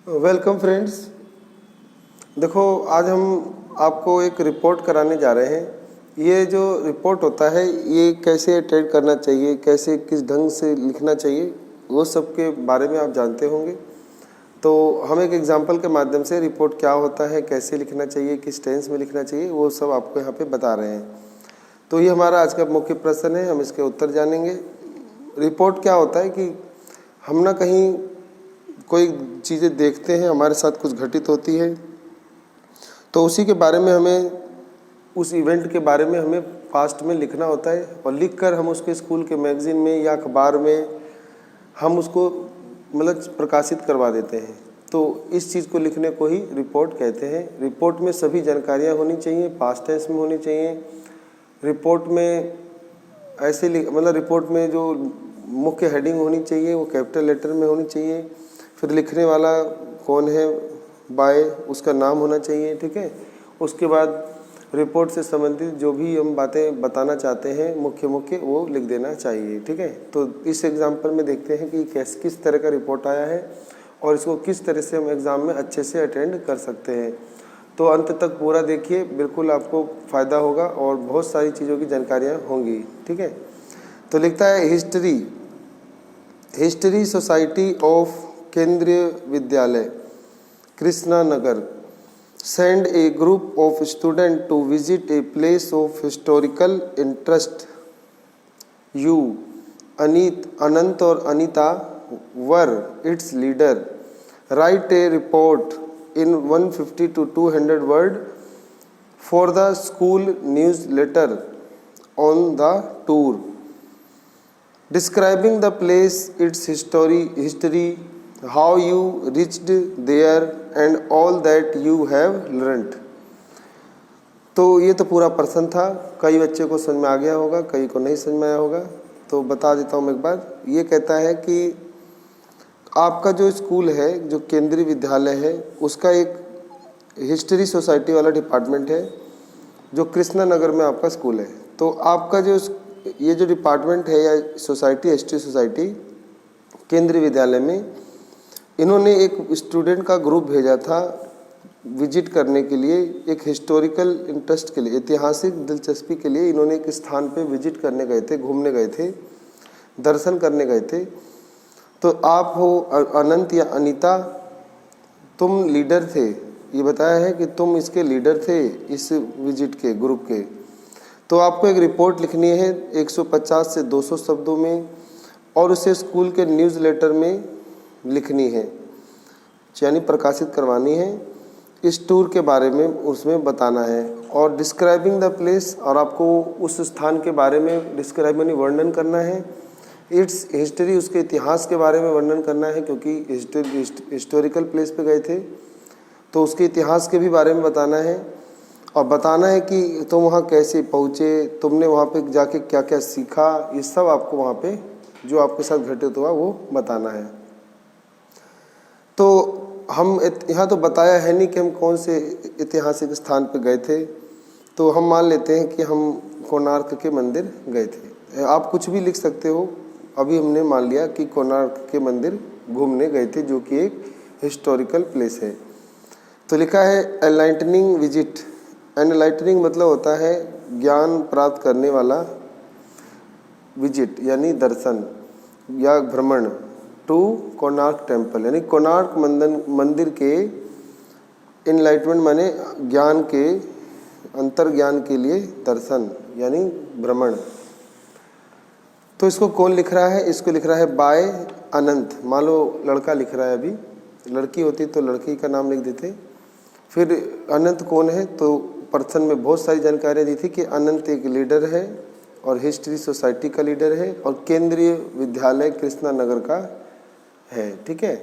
Welcome friends. देखो, आज हम आपको एक रिपोर्ट कराने जा रहे हैं। ये जो रिपोर्ट होता है ये कैसे अटेंड करना चाहिए, कैसे किस ढंग से लिखना चाहिए, वो सब के बारे में आप जानते होंगे। तो हम एक एग्जांपल के माध्यम से रिपोर्ट क्या होता है, कैसे लिखना चाहिए, किस टेंस में लिखना चाहिए, वो सब आपको यहाँ पे बता रहे हैं। तो ये हमारा आज का मुख्य प्रश्न है, हम इसके उत्तर जानेंगे। रिपोर्ट क्या होता है कि हम ना कहीं कोई चीज़ें देखते हैं, हमारे साथ कुछ घटित होती है, तो उसी के बारे में हमें, उस इवेंट के बारे में हमें पास्ट में लिखना होता है। और लिखकर हम उसके स्कूल के मैगज़ीन में या अखबार में हम उसको मतलब प्रकाशित करवा देते हैं। तो इस चीज़ को लिखने को ही रिपोर्ट कहते हैं। रिपोर्ट में सभी जानकारियाँ होनी चाहिए, पास्ट टेंस में होनी चाहिए। रिपोर्ट में ऐसे मतलब रिपोर्ट में जो मुख्य हेडिंग होनी चाहिए वो कैपिटल लेटर में होनी चाहिए। फिर लिखने वाला कौन है, बाय, उसका नाम होना चाहिए, ठीक है। उसके बाद रिपोर्ट से संबंधित जो भी हम बातें बताना चाहते हैं मुख्य वो लिख देना चाहिए, ठीक है। तो इस एग्जाम्पल में देखते हैं कि किस तरह का रिपोर्ट आया है और इसको किस तरह से हम एग्ज़ाम में अच्छे से अटेंड कर सकते हैं। तो अंत तक पूरा देखिए, बिल्कुल आपको फ़ायदा होगा और बहुत सारी चीज़ों की जानकारियाँ होंगी, ठीक है। तो लिखता है हिस्ट्री सोसाइटी ऑफ केंद्रीय विद्यालय Krishna Nagar send a group of students to visit a place of historical interest. You, Anant और Anita were its leader. Write a report in 150 to 200 words for the school newsletter on the tour, describing the place, its history, how you reached there and all that you have learned. तो ये तो पूरा प्रश्न था। कई बच्चे को समझ में आ गया होगा, कई को नहीं समझ में आया होगा। तो बता देता हूँ एक बार। ये कहता है कि आपका जो स्कूल है, जो केंद्रीय विद्यालय है, उसका एक हिस्ट्री सोसाइटी वाला डिपार्टमेंट है जो कृष्णा नगर में आपका स्कूल है। तो आपका जो ये जो डिपार्टमेंट है या सोसाइटी, हिस्ट्री सोसाइटी केंद्रीय विद्यालय में, इन्होंने एक स्टूडेंट का ग्रुप भेजा था विजिट करने के लिए, एक हिस्टोरिकल इंटरेस्ट के लिए, ऐतिहासिक दिलचस्पी के लिए इन्होंने एक स्थान पे विजिट करने गए थे, घूमने गए थे, दर्शन करने गए थे। तो आप हो अनंत या अनीता, तुम लीडर थे। ये बताया है कि तुम इसके लीडर थे, इस विजिट के ग्रुप के। तो आपको एक रिपोर्ट लिखनी है 150 से 200 शब्दों में और उसे स्कूल के न्यूज़लेटर में लिखनी है, यानी प्रकाशित करवानी है। इस टूर के बारे में उसमें बताना है। और डिस्क्राइबिंग द प्लेस, और आपको उस स्थान के बारे में डिस्क्राइब यानी वर्णन करना है। इट्स हिस्ट्री, उसके इतिहास के बारे में वर्णन करना है, क्योंकि हिस्टोरिकल प्लेस पे गए थे तो उसके इतिहास के भी बारे में बताना है। और बताना है कि तुम वहाँ कैसे पहुँचे, तुमने वहाँ पे जाके क्या क्या सीखा, ये सब आपको वहाँ पे जो आपके साथ घटित हुआ वो बताना है। तो हम यहाँ तो बताया है नहीं कि हम कौन से ऐतिहासिक स्थान पर गए थे, तो हम मान लेते हैं कि हम कोणार्क के मंदिर गए थे। आप कुछ भी लिख सकते हो। अभी हमने मान लिया कि कोणार्क के मंदिर घूमने गए थे, जो कि एक हिस्टोरिकल प्लेस है। तो लिखा है एनलाइटनिंग विजिट। एनलाइटनिंग मतलब होता है ज्ञान प्राप्त करने वाला, विजिट यानी दर्शन या भ्रमण, टू कोणार्क टेम्पल, यानी कोणार्क मंदिर के, इनलाइटमेंट माने ज्ञान के, अंतर्ज्ञान के लिए दर्शन यानी भ्रमण। तो इसको कौन लिख रहा है? इसको लिख रहा है बाय अनंत। मान लो लड़का लिख रहा है, अभी लड़की होती तो लड़की का नाम लिख देते। फिर अनंत कौन है? तो प्रश्न में बहुत सारी जानकारी दी थी कि अनंत एक लीडर है और हिस्ट्री सोसाइटी का लीडर है और केंद्रीय विद्यालय कृष्णा नगर का है, ठीक है।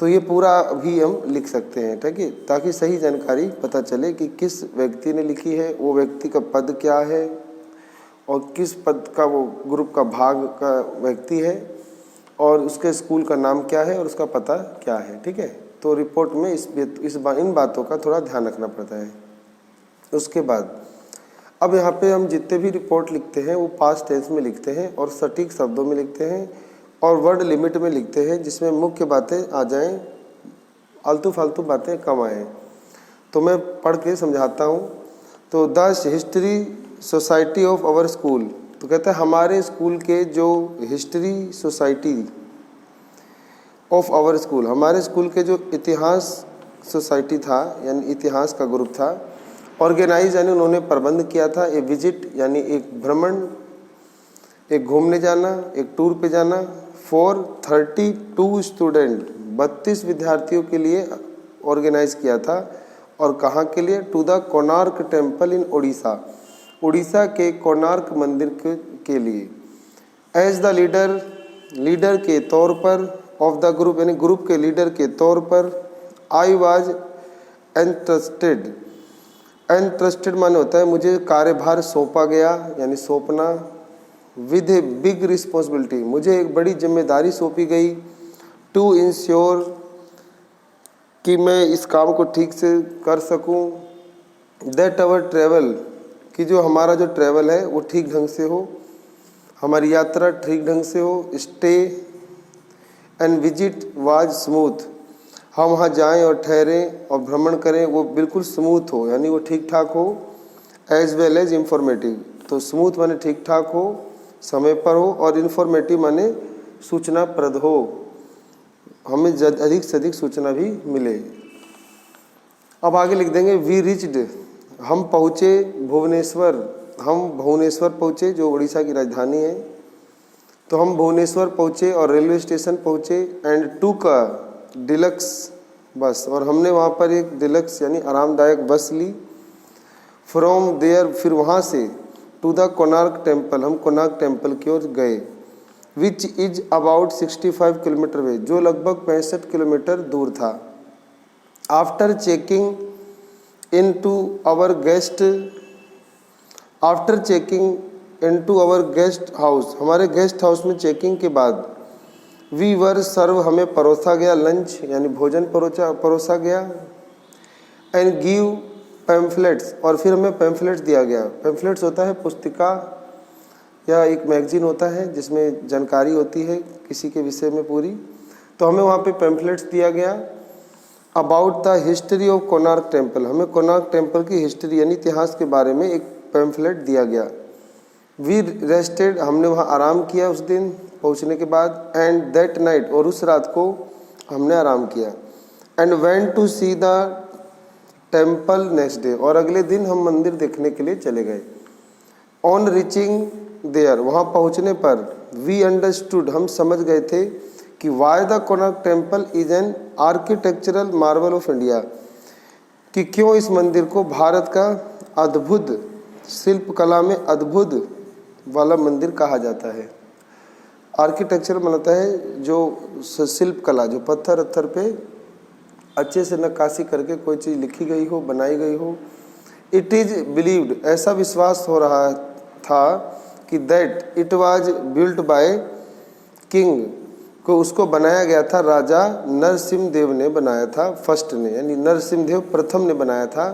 तो ये पूरा भी हम लिख सकते हैं, ठीक है, ताकि सही जानकारी पता चले कि किस व्यक्ति ने लिखी है, वो व्यक्ति का पद क्या है और किस पद का वो ग्रुप का भाग का व्यक्ति है और उसके स्कूल का नाम क्या है और उसका पता क्या है, ठीक है। तो रिपोर्ट में इन बातों का थोड़ा ध्यान रखना पड़ता है। उसके बाद अब यहाँ पे हम जितने भी रिपोर्ट लिखते हैं वो पास्ट टेंस में लिखते हैं और सटीक शब्दों में लिखते हैं और वर्ड लिमिट में लिखते हैं, जिसमें मुख्य बातें आ जाएं आलतू फालतू बातें कम आए। तो मैं पढ़ के समझाता हूँ। तो the history society of our school, तो कहता है हमारे स्कूल के जो history society of our school, हमारे स्कूल के जो इतिहास सोसाइटी था यानी इतिहास का ग्रुप था, ऑर्गेनाइज यानी उन्होंने प्रबंध किया था, ए विजिट यानी एक भ्रमण, एक घूमने जाना, एक टूर पे जाना, फॉर 32 स्टूडेंट, 32 विद्यार्थियों के लिए ऑर्गेनाइज किया था। और कहाँ के लिए? To the Konark temple in Orissa, Orissa के कोणार्क मंदिर के लिए। एज द लीडर, लीडर के तौर पर, ऑफ द ग्रुप यानी ग्रुप के लीडर के तौर पर, आई वॉज एंट्रस्टेड, एंट्रस्टेड माने होता है मुझे कार्यभार सौंपा गया यानी सौंपना, विद ए बिग रिस्पॉन्सिबिलिटी, मुझे एक बड़ी जिम्मेदारी सौंपी गई, टू इंश्योर कि मैं इस काम को ठीक से कर सकूं, दैट आवर ट्रैवल, कि जो हमारा जो ट्रैवल है वो ठीक ढंग से हो, हमारी यात्रा ठीक ढंग से हो, stay and visit was smooth, हम वहाँ जाएं और ठहरें और भ्रमण करें वो बिल्कुल स्मूथ हो यानी वो ठीक ठाक हो, एज वेल एज इंफॉर्मेटिव, तो स्मूथ माने ठीक ठाक हो, समय पर हो, और इंफॉर्मेटिव माने सूचनाप्रद हो, हमें अधिक से अधिक सूचना भी मिले। अब आगे लिख देंगे वी रिच्ड, हम पहुँचे भुवनेश्वर, हम भुवनेश्वर पहुँचे जो उड़ीसा की राजधानी है। तो हम भुवनेश्वर पहुँचे और रेलवे स्टेशन पहुँचे, एंड टूक डिलक्स बस, और हमने वहाँ पर एक डिलक्स यानी आरामदायक बस ली। फ्रॉम देयर, फिर वहाँ से, टू द कोणार्क टेम्पल, हम कोणार्क टेम्पल की ओर गए, which is about 65 kilometre way, जो लगभग 65 किलोमीटर दूर था। After checking in to our guest, after checking in to our guest house, हमारे गेस्ट हाउस में चेकिंग के बाद, वी वर सर्व, हमें परोसा गया, लंच यानी भोजन परोसा गया, एंड गिव पैम्फलेट्स, और फिर हमें पैम्फलेट्स दिया गया। पैम्फलेट्स होता है पुस्तिका या एक मैगजीन होता है जिसमें जानकारी होती है किसी के विषय में पूरी, तो हमें वहाँ पे पैम्फलेट्स दिया गया। About the history of Konark temple, हमें कोणार्क टेम्पल की हिस्ट्री यानी इतिहास के बारे में एक पैम्फलेट दिया गया। वी रेस्टेड, हमने वहाँ आराम किया उस दिन पहुँचने के बाद, एंड दैट नाइट, और उस रात को हमने आराम किया, and went to see the temple next day, और अगले दिन हम मंदिर देखने के लिए चले गए। ऑन रीचिंग देयर, वहाँ पहुँचने पर, वी अंडरस्टूड, हम समझ गए थे कि why the Konark temple is an architectural Marvel of India, कि क्यों इस मंदिर को भारत का अद्भुत शिल्प कला में अद्भुत वाला मंदिर कहा जाता है। आर्किटेक्चर मतलब है जो शिल्प कला, जो पत्थर अत्थर पे अच्छे से नक्काशी करके कोई चीज़ लिखी गई हो, बनाई गई हो। इट इज़ बिलीव्ड, ऐसा विश्वास हो रहा था कि that it was built by king, को उसको बनाया गया था राजा नरसिम्ह देव ने बनाया था, फर्स्ट ने यानी नरसिम्ह देव प्रथम ने बनाया था,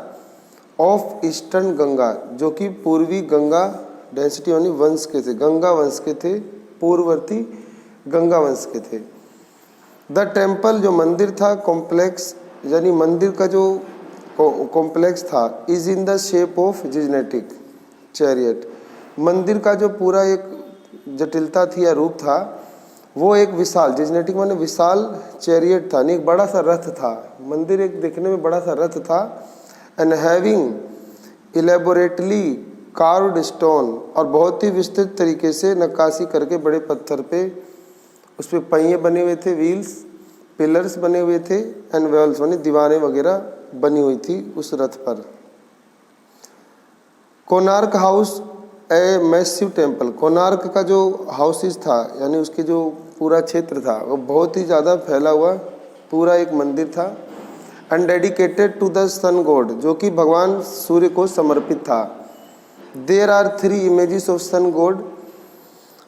ऑफ ईस्टर्न गंगा, जो कि पूर्वी गंगा डेंसिटी यानी वंश के थे, गंगा वंश के थे, पूर्ववर्ती गंगा वंश के थे। द टेम्पल, जो मंदिर था, कॉम्प्लेक्स यानी मंदिर का जो कॉम्प्लेक्स था, is in the shape of genetic chariot, मंदिर का जो पूरा एक जटिलता थी या रूप था वो एक विशाल, जिनेटिक माने विशाल, चैरियट था, नहीं एक बड़ा सा रथ था, मंदिर एक देखने में बड़ा सा रथ था, and having elaborately carved stone, और बहुत ही विस्तृत तरीके से नक्काशी करके बड़े पत्थर पे उस पर पहिए बने हुए थे, व्हील्स, पिलर्स बने हुए थे, एंड वेल्स यानी दीवारें वगैरह बनी हुई थी उस रथ पर। Konark house a massive temple, Konark का जो हाउसेस था यानी उसके जो पूरा क्षेत्र था वो बहुत ही ज़्यादा फैला हुआ पूरा एक मंदिर था, and dedicated to the sun god, जो कि भगवान सूर्य को समर्पित था। There are 3 images of sun god,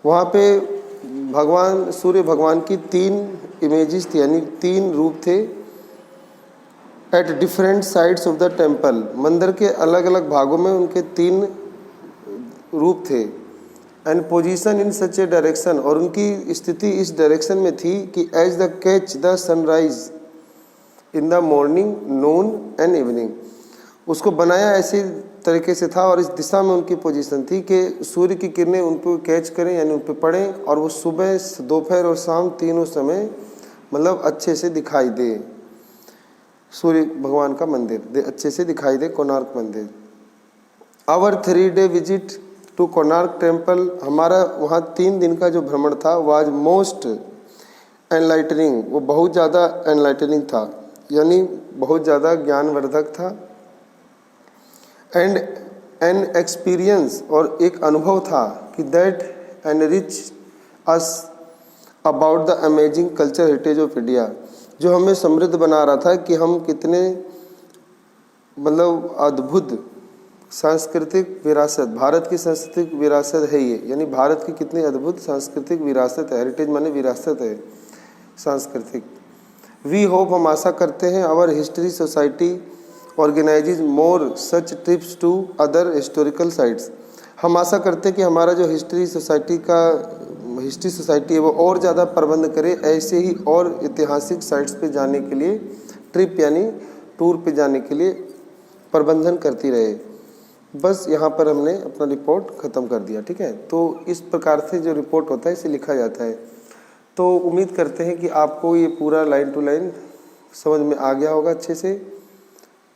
वहाँ पे भगवान सूर्य भगवान की 3 इमेजेस थी यानी 3 रूप थे, at different sides of the temple, मंदिर के अलग अलग भागों में उनके 3 रूप थे, and position in such a direction, और उनकी स्थिति इस डायरेक्शन में थी कि as the catch the sunrise, in the morning, noon and evening. उसको बनाया ऐसे तरीके से था और इस दिशा में उनकी पोजीशन थी कि सूर्य की किरणें उन पर कैच करें यानी उन पर पड़ें और वो सुबह, दोपहर और शाम तीनों समय मतलब अच्छे से दिखाई दे। सूर्य भगवान का मंदिर अच्छे से दिखाई दे, कोणार्क मंदिर। Our 3 day visit to Konark temple, हमारा वहाँ 3 दिन का जो भ्रमण था, वाज मोस्ट एनलाइटनिंग, वो बहुत ज़्यादा एनलाइटनिंग था यानी बहुत ज़्यादा ज्ञानवर्धक था। एंड एन एक्सपीरियंस, और एक अनुभव था कि that enrich us about the amazing culture heritage of India, जो हमें समृद्ध बना रहा था कि हम कितने मतलब अद्भुत सांस्कृतिक विरासत, भारत की सांस्कृतिक विरासत है ये, यानी भारत की कितनी अद्भुत सांस्कृतिक विरासत है। हेरिटेज माने विरासत है सांस्कृतिक। वी होप, हम आशा करते हैं, our history society organises more such trips to other historical sites. हम आशा करते हैं कि हमारा जो हिस्ट्री सोसाइटी है वो और ज़्यादा प्रबंध करे ऐसे ही और ऐतिहासिक साइट्स पे जाने के लिए, ट्रिप यानी टूर पे जाने के लिए प्रबंधन करती रहे। बस यहाँ पर हमने अपना रिपोर्ट ख़त्म कर दिया। ठीक है, तो इस प्रकार से जो रिपोर्ट होता है इसे लिखा जाता है। तो उम्मीद करते हैं कि आपको ये पूरा लाइन टू लाइन समझ में आ गया होगा अच्छे से।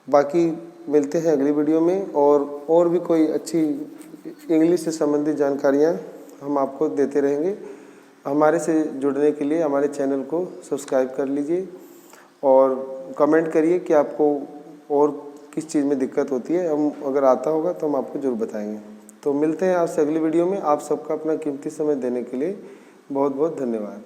बाकी मिलते हैं अगली वीडियो में और भी कोई अच्छी इंग्लिश से संबंधित जानकारियाँ हम आपको देते रहेंगे। हमारे से जुड़ने के लिए हमारे चैनल को सब्सक्राइब कर लीजिए और कमेंट करिए कि आपको और किस चीज़ में दिक्कत होती है। हम अगर आता होगा तो हम आपको ज़रूर बताएंगे। तो मिलते हैं आपसे अगली वीडियो में। आप सबका अपना कीमती समय देने के लिए बहुत बहुत धन्यवाद।